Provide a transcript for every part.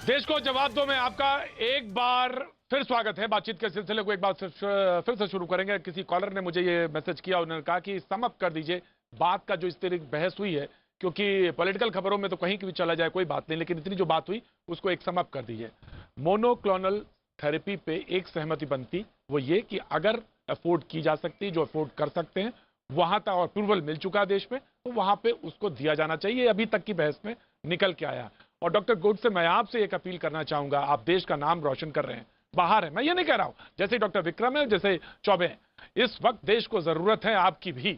देश को जवाब दो में आपका एक बार फिर स्वागत है। बातचीत के सिलसिले को एक बार फिर से शुरू करेंगे। किसी कॉलर ने मुझे ये मैसेज किया, उन्होंने कहा कि सम अप कर दीजिए बात का जो इस तरह बहस हुई है, क्योंकि पॉलिटिकल खबरों में तो कहीं भी चला जाए कोई बात नहीं, लेकिन इतनी जो बात हुई उसको एक सम अप कर दीजिए। मोनोक्लोनल थेरेपी पे एक सहमति बनती, वो ये कि अगर अफोर्ड की जा सकती, जो अफोर्ड कर सकते हैं, वहां तक अप्रूवल मिल चुका है देश में, तो वहां पे उसको दिया जाना चाहिए। अभी तक की बहस में निकल के आया। और डॉक्टर गोडसे, मैं आपसे एक अपील करना चाहूंगा, आप देश का नाम रोशन कर रहे हैं, बाहर है, मैं ये नहीं कह रहा हूं, जैसे डॉक्टर विक्रम है, जैसे चौबे हैं, इस वक्त देश को जरूरत है आपकी भी,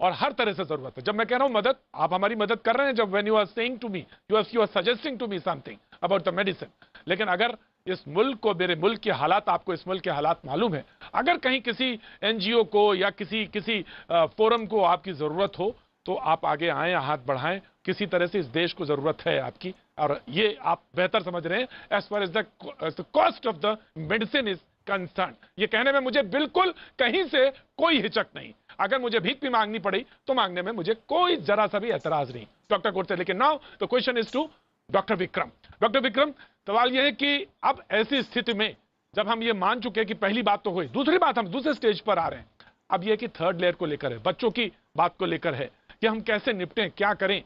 और हर तरह से जरूरत है। जब मैं कह रहा हूं मदद, आप हमारी मदद कर रहे हैं, जब when you are saying to me, you are suggesting to me something about the medicine. लेकिन अगर इस मुल्क को, मेरे मुल्क के हालात, आपको इस मुल्क के हालात मालूम है, अगर कहीं किसी एनजीओ को या किसी फोरम को आपकी जरूरत हो, तो आप आगे आएं, हाथ बढ़ाएं। किसी तरह से इस देश को जरूरत है आपकी, और ये आप बेहतर समझ रहे हैं as far as the cost of the medicine is concern. ये कहने में मुझे बिल्कुल कहीं से कोई हिचक नहीं। अगर मुझे भीख भी मांगनी पड़ी तो मांगने में मुझे कोई जरा सा भी एतराज नहीं, डॉक्टर गोडसे। लेकिन now the question is to doctor Vikram. Doctor Vikram, सवाल यह है कि अब ऐसी स्थिति में जब हम ये मान चुके कि पहली बात तो हुई, दूसरी बात हम दूसरे स्टेज पर आ रहे हैं, अब यह कि थर्ड लेयर को लेकर है, बच्चों की बात को लेकर है कि हम कैसे निपटें, क्या करें,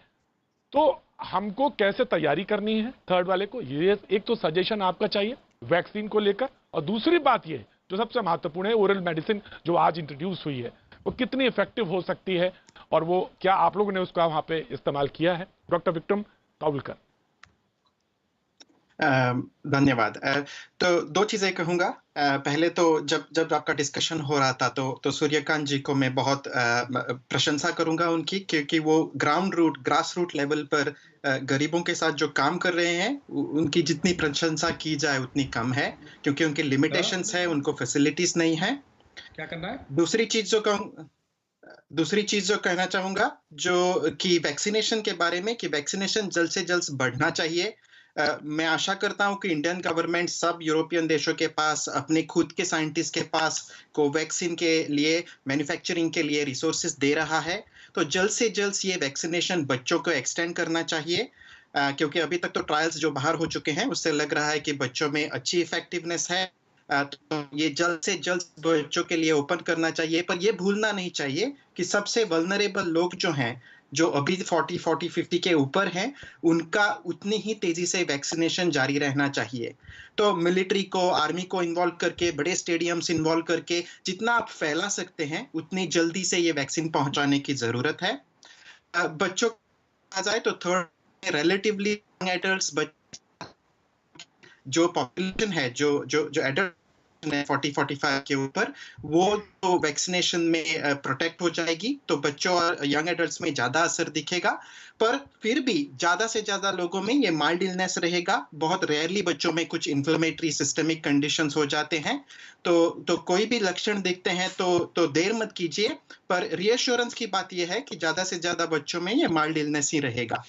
तो हमको कैसे तैयारी करनी है थर्ड वाले को। ये एक तो सजेशन आपका चाहिए वैक्सीन को लेकर, और दूसरी बात ये जो सबसे महत्वपूर्ण है, ओरल मेडिसिन जो आज इंट्रोड्यूस हुई है, वो कितनी इफेक्टिव हो सकती है, और वो क्या आप लोगों ने उसका वहां पे इस्तेमाल किया है। डॉक्टर विक्रम काउलकर। धन्यवाद। तो दो चीजें कहूंगा। पहले तो जब जब आपका डिस्कशन हो रहा था, तो सूर्यकांत जी को मैं बहुत प्रशंसा करूंगा उनकी, क्योंकि वो ग्रास रूट लेवल पर गरीबों के साथ जो काम कर रहे हैं, उनकी जितनी प्रशंसा की जाए उतनी कम है, क्योंकि उनके लिमिटेशंस है, उनको फैसिलिटीज नहीं है। क्या करना है? दूसरी चीज जो कहना चाहूंगा, जो कि वैक्सीनेशन के बारे में, कि वैक्सीनेशन जल्द से जल्द बढ़ना चाहिए। मैं आशा करता हूं कि इंडियन गवर्नमेंट सब यूरोपियन देशों के पास, अपने खुद के साइंटिस्ट के पास कोवैक्सीन के लिए, मैन्युफैक्चरिंग के लिए रिसोर्सेज दे रहा है। तो जल्द से जल्द ये वैक्सीनेशन बच्चों को एक्सटेंड करना चाहिए, क्योंकि अभी तक तो ट्रायल्स जो बाहर हो चुके हैं उससे लग रहा है कि बच्चों में अच्छी इफेक्टिवनेस है। तो ये जल्द से जल्द बच्चों के लिए ओपन करना चाहिए। पर ये भूलना नहीं चाहिए कि सबसे वल्नरेबल लोग जो हैं, जो अभी 40-50 के ऊपर हैं, उनका उतनी ही तेजी से वैक्सीनेशन जारी रहना चाहिए। तो मिलिट्री को, आर्मी को इन्वॉल्व करके, बड़े स्टेडियम्स इन्वॉल्व करके जितना आप फैला सकते हैं, उतनी जल्दी से ये वैक्सीन पहुंचाने की जरूरत है। बच्चों आ जाए तो थर्ड रिलेटिवली एडल्ट्स, जो पॉपुलेशन है, जो एडल्ट 40-45 के ऊपर, वो तो वैक्सीनेशन में प्रोटेक्ट हो जाएगी, तो बच्चों और यंग एडल्ट्स में ज्यादा असर दिखेगा। पर फिर भी ज्यादा से ज्यादा लोगों में ये माइल्ड इलनेस रहेगा। बहुत रेयरली बच्चों में कुछ इन्फ्लेमेटरी सिस्टमिक कंडीशंस हो जाते हैं। तो कोई भी लक्षण दिखते हैं तो देर मत कीजिए। पर रिएश्योरेंस की बात यह है कि ज्यादा से ज्यादा बच्चों में ये माइल्ड इलनेस ही रहेगा।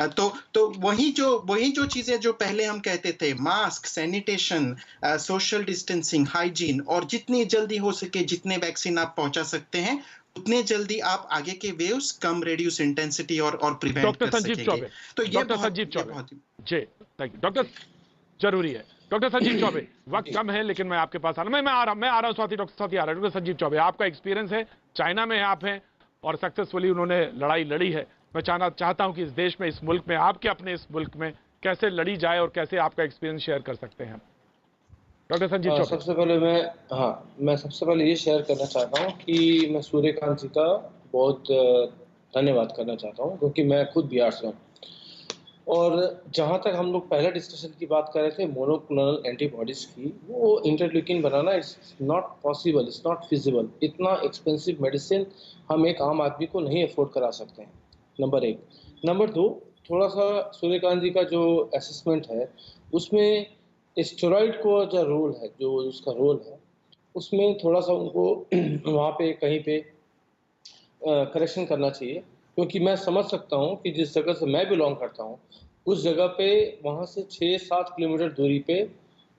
तो वही जो चीजें जो पहले हम कहते थे, mask, sanitation, social distancing, hygiene, और जितनी जल्दी हो सके जितने वैक्सीन आप पहुंचा सकते हैं, उतने जल्दी आप आगे के वेव्स कम रेड्यूस इंटेंसिटी और प्रिवेंट कर सकेंगे। तो ये doctor Sanjeev Choubey ji, thank you doctor, जरूरी है। डॉक्टर संजीव चौबे, वक्त कम है लेकिन मैं आपके पास आ रहा हूं, स्वाति, डॉक्टर स्वाति आ रहा है। डॉक्टर संजीव चौबे, आपका एक्सपीरियंस है, चाइना में आप हैं और सक्सेसफुली उन्होंने लड़ाई लड़ी है। मैं चाहता हूं कि इस देश में, इस मुल्क में, आपके अपने इस मुल्क में कैसे लड़ी जाए और कैसे आपका एक्सपीरियंस शेयर कर सकते हैं डॉक्टर संजीव चौबे। मैं सबसे पहले ये शेयर करना चाहता हूँ कि मैं सूर्यकांत जी का बहुत धन्यवाद करना चाहता हूँ, क्योंकि मैं खुद बिहार से हूँ। और जहाँ तक हम लोग पहले डिस्कशन की बात कर रहे थे मोनोक्लोनल एंटीबॉडीज़ की, वो interleukin banana it's not possible, it's not feasible. इतना एक्सपेंसिव मेडिसिन हम एक आम आदमी को नहीं अफोर्ड करा सकते हैं, नंबर एक। नंबर दो, थोड़ा सा सूर्यकांत जी का जो असेसमेंट है उसमें स्टेरॉइड को जो रोल है, जो उसका रोल है, उसमें थोड़ा सा उनको वहाँ पे कहीं पे करेक्शन करना चाहिए। क्योंकि मैं समझ सकता हूँ कि जिस जगह से मैं बिलोंग करता हूँ, उस जगह पे वहाँ से 6-7 किलोमीटर दूरी पे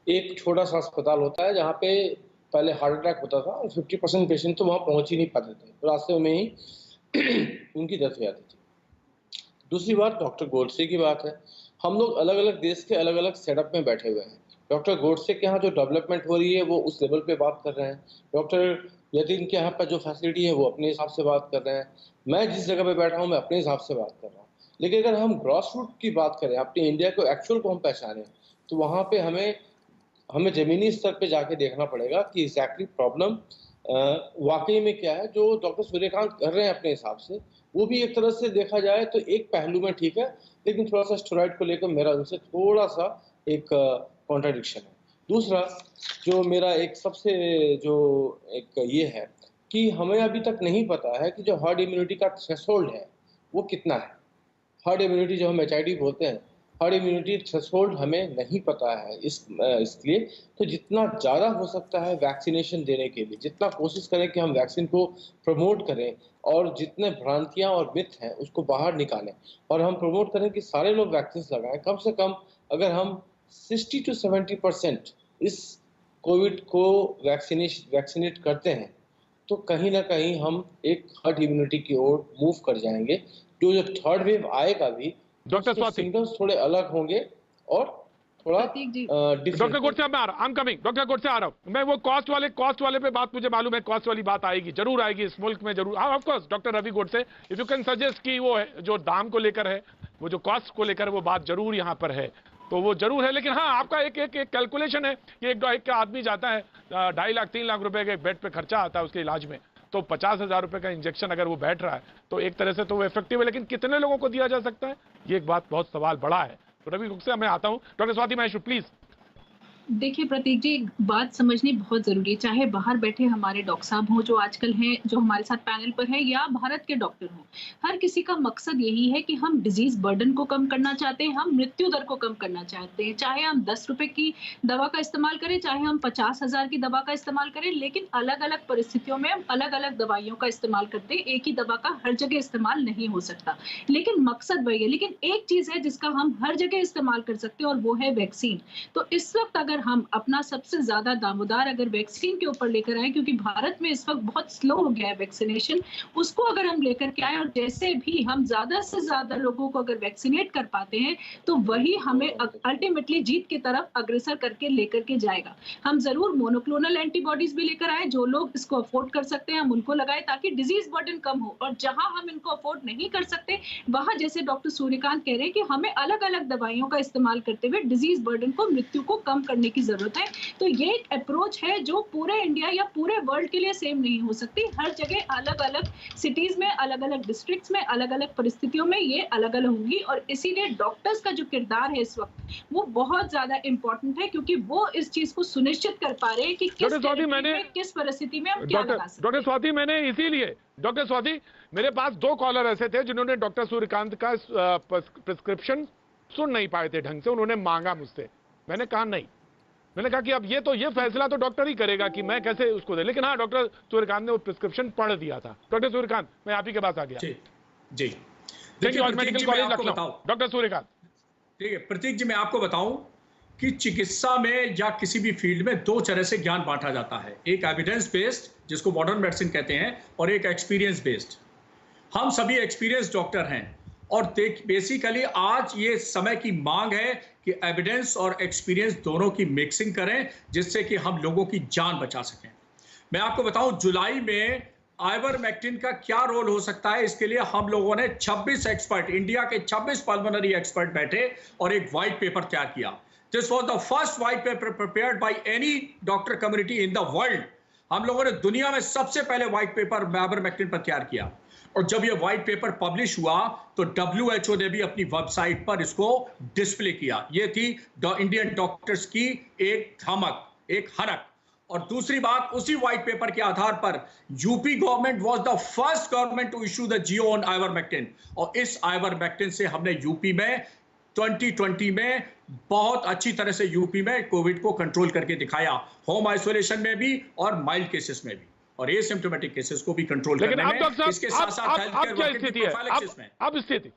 एक छोटा सा अस्पताल होता है, जहाँ पे पहले हार्ट अटैक होता था और 50% पेशेंट तो वहाँ पहुँच ही नहीं पाते थे, रास्ते में ही उनकी डेथ हो जाती थी। दूसरी बात डॉक्टर गोडसे की बात है। हम लोग अलग-अलग देश के अलग-अलग सेटअप में बैठे हुए हैं। डॉक्टर गोडसे के यहाँ जो डेवलपमेंट हो रही है वो उस लेवल पे बात कर रहे हैं। डॉक्टर यतीन के यहाँ पर जो फैसिलिटी है वो अपने हिसाब से बात कर रहे हैं। मैं जिस जगह पे बैठा हूँ मैं अपने हिसाब से बात कर रहा हूँ। लेकिन अगर हम ग्रॉस रूट की बात करें, अपने इंडिया को एक्चुअल को हम पहचानें, तो वहाँ पे हमें ज़मीनी स्तर पे जाके देखना पड़ेगा कि एग्ज़ैक्टली प्रॉब्लम वाक़ई में क्या है। जो डॉक्टर सूर्यकांत कर रहे हैं अपने हिसाब से, वो भी एक तरह से देखा जाए तो एक पहलू में ठीक है, लेकिन थोड़ा-सा स्टेरॉइड को लेकर मेरा उनसे थोड़ा-सा एक कॉन्ट्रडिक्शन है। दूसरा, जो मेरा एक सबसे जो एक ये है कि हमें अभी तक नहीं पता है कि जो हर्ड इम्यूनिटी का थ्रेशोल्ड है, वो कितना है? हर्ड इम्यूनिटी जो हम एचआईडी बोलते हैं, हर्ड इम्यूनिटी थ्रेशोल्ड हमें नहीं पता है। इसलिए तो जितना ज़्यादा हो सकता है वैक्सीनेशन देने के लिए, जितना कोशिश करें कि हम वैक्सीन को प्रमोट करें और जितने भ्रांतियाँ और मिथ हैं उसको बाहर निकालें और हम प्रमोट करें कि सारे लोग वैक्सीन लगाएँ। कम से कम अगर हम 60 to 70% इस कोविड को वैक्सीनेट करते हैं, तो कहीं न कहीं हम एक हर्ड इम्यूनिटी की ओर मूव कर जाएँगे। जो थर्ड वेव आएगा भी, डॉक्टर उसके स्वाति, सिम्पटम्स थोड़े अलग होंगे और थोड़ा प्रतीक जी, डॉक्टर डिफरेंट। गोडसे मैं आ रहा हूं, I am coming, doctor Godse आ रहा हूं मैं। वो कॉस्ट वाले पे बात मुझे मालूम है, कॉस्ट वाली बात आएगी, जरूर आएगी इस मुल्क में, जरूर। Of course doctor Ravi Godse, if you can suggest कि वो है जो दाम को लेकर है, वो जो कॉस्ट को लेकर वो बात जरूर यहाँ पर है, तो वो जरूर है। लेकिन हाँ, आपका एक कैलकुलेशन है कि एक आदमी जाता है 2.5 लाख 3 लाख रुपए के बेड पे खर्चा आता है उसके इलाज में, तो 50,000 रुपए का इंजेक्शन अगर वो बैठ रहा है तो एक तरह से तो वो इफेक्टिव है, लेकिन कितने लोगों को दिया जा सकता है, ये एक बात बहुत सवाल बड़ा है। तो रवि गोडसे मैं आता हूं, डॉक्टर स्वाति महेश्वरी प्लीज। देखिए प्रतीक जी, एक बात समझनी बहुत जरूरी है। चाहे बाहर बैठे हमारे डॉक्टर साहब हो जो आजकल हैं, जो हमारे साथ पैनल पर है, या भारत के डॉक्टर हो, हर किसी का मकसद यही है कि हम डिजीज बर्डन को कम करना चाहते हैं, हम मृत्यु दर को कम करना चाहते हैं। चाहे हम 10 रुपए की दवा का इस्तेमाल करें, चाहे हम 50,000 की दवा का इस्तेमाल करें, लेकिन अलग अलग परिस्थितियों में हम अलग अलग दवाइयों का इस्तेमाल करते हैं। एक ही दवा का हर जगह इस्तेमाल नहीं हो सकता, लेकिन मकसद वही है। लेकिन एक चीज है जिसका हम हर जगह इस्तेमाल कर सकते हैं और वो है वैक्सीन। तो इस वक्त अगर हम अपना सबसे ज्यादा दामोदार अगर वैक्सीन के ऊपर लेकर आए, क्योंकि भारत में इस वक्त बहुत स्लो हो गया है वैक्सीनेशन, उसको अगर हम लेकर के आए और जैसे भी हम ज्यादा से ज्यादा लोगों को अगर वैक्सीनेट कर पाते हैं, तो वही हमें अल्टीमेटली जीत की तरफ अग्रसर करके लेकर के जाएगा। हम जरूर मोनोक्लोनल एंटीबॉडीज भी लेकर आए, जो लोग इसको अफोर्ड कर सकते हैं हम उनको लगाए, ताकि डिजीज बर्डन कम हो। और जहां हम इनको अफोर्ड नहीं कर सकते, वहां जैसे डॉक्टर सूर्यकांत कह रहे हैं कि हमें अलग अलग दवाइयों का इस्तेमाल करते हुए डिजीज बर्डन को, मृत्यु को कम करने की जरूरत है। तो ये एक अप्रोच है जो पूरे इंडिया या पूरे वर्ल्ड के लिए सेम नहीं हो सकती। हर जगह अलग अलग सिटीज में, अलग अलग डिस्ट्रिक्ट्स में, अलग अलग परिस्थितियों में ये अलग अलग होंगी। और इसीलिए डॉक्टर्स का जो किरदार है इस वक्त, वो बहुत ज्यादा इंपॉर्टेंट है, क्योंकि वो इस चीज को सुनिश्चित कर पा रहे हैं कि किस परिस्थिति में हम क्या लगा सकते हैं। डॉक्टर स्वाति, मैंने इसीलिए, डॉक्टर स्वाति, मेरे पास 2 कॉलर ऐसे थे जिन्होंने डॉक्टर सूर्यकांत का प्रिस्क्रिप्शन सुन नहीं पाए थे ढंग से, उन्होंने मांगा मुझसे, मैंने कहा नहीं, मैंने कहा कि अब ये फैसला तो डॉक्टर ही करेगा कि मैं कैसे उसको दे। लेकिन हाँ, डॉक्टर सूर्यकांत ने वो प्रिस्क्रिप्शन पढ़ दिया था। डॉक्टर सूर्यकांत, मैं आप ही के पास आ गया। जी medical college Lucknow, doctor Suryakant. ठीक है प्रतीक जी, मैं आपको बताऊं कि चिकित्सा में या किसी भी फील्ड में 2 तरह से ज्ञान बांटा जाता है, एक एविडेंस बेस्ड जिसको मॉडर्न मेडिसिन कहते हैं, और एक एक्सपीरियंस बेस्ड। हम सभी एक्सपीरियंस डॉक्टर हैं और बेसिकली आज ये समय की मांग है कि एविडेंस और एक्सपीरियंस दोनों की मिक्सिंग करें, जिससे कि हम लोगों की जान बचा सकें। मैं आपको बताऊं, जुलाई में आइवरमेक्टिन का क्या रोल हो सकता है, इसके लिए हम लोगों ने 26 एक्सपर्ट, इंडिया के 26 पल्मोनरी एक्सपर्ट बैठे और एक व्हाइट पेपर तैयार किया। This was the first white paper prepared by any doctor community in the world. हम लोगों ने दुनिया में सबसे पहले व्हाइट पेपर आइवरमेक्टिन पर तैयार किया। और जब ये व्हाइट पेपर पब्लिश हुआ तो WHO ने भी अपनी वेबसाइट पर इसको डिस्प्ले किया। ये थी इंडियन डॉक्टर्स की एक धमक, एक हनक। और दूसरी बात, उसी व्हाइट पेपर के आधार पर UP government was the first government to issue the GO on ivermectin. और इस आइवरमेक्टिन से हमने यूपी में 2020 में बहुत अच्छी तरह से यूपी में कोविड को कंट्रोल करके दिखाया, होम आइसोलेशन में भी और माइल्ड केसेस में भी, और एसिम्प्टोमेटिक केसेस को भी कंट्रोल करने में। इसके साथ-साथ हेल्थ केयर वर्किंग प्रोफाइलैक्सिस में अब स्थिति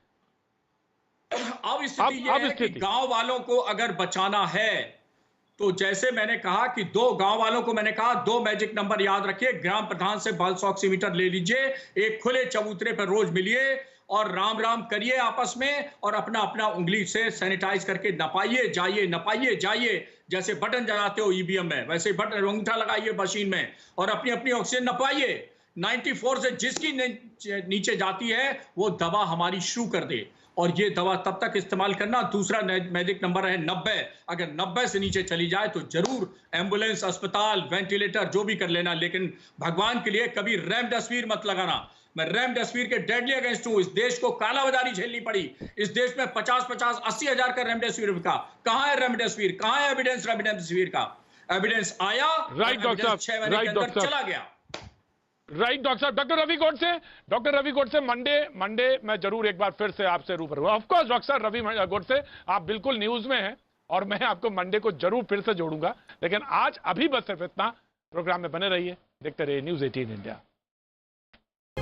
यह है कि गांव वालों को अगर बचाना है, तो जैसे मैंने कहा कि 2 गांव वालों को मैंने कहा 2 मैजिक नंबर याद रखिए। ग्राम प्रधान से पल्स ऑक्सीमीटर ले लीजिए, एक खुले चबूतरे पर रोज मिलिए और राम राम करिए आपस में और अपना अपना उंगली से सैनिटाइज करके नपाइए जाइए। जैसे बटन जलाते हो ईवीएम में, वैसे बटन अंगूठा लगाइए मशीन में और अपनी अपनी ऑक्सीजन नपाइए। 94 से जिसकी नीचे जाती है वो दवा हमारी शुरू कर दे, और ये दवा तब तक इस्तेमाल करना। दूसरा मैजिक नंबर है 90। अगर 90 से नीचे चली जाए तो जरूर एम्बुलेंस, अस्पताल, वेंटिलेटर जो भी कर लेना, लेकिन भगवान के लिए कभी रेमडेसिविर मत लगाना। मैं रेमडेसिविर के डेडली अगेंस्ट हूं। इस देश को कालाबाजारी झेलनी पड़ी। इस देश में 50-50, 80 हजार का रेमडेसिविर बिका। कहां है रेमडेसिविर? कहां है एविडेंस रेमडेसिविर का? एविडेंस आया, राइट डॉक्टर साहब, 6 महीने के अंदर चला गया। राइट डॉक्टर साहब। डॉक्टर रवि गोडसे मंडे मैं जरूर एक बार फिर से आपसे रूबरू हूं। ऑफ कोर्स डॉक्टर साहब रवि गोडसे, आप बिल्कुल न्यूज में हैं और मैं आपको मंडे को जरूर फिर से जोड़ूंगा, लेकिन आज अभी बस सिर्फ इतना। प्रोग्राम में बने रहिए, देखते रहिए न्यूज़ 18 इंडिया।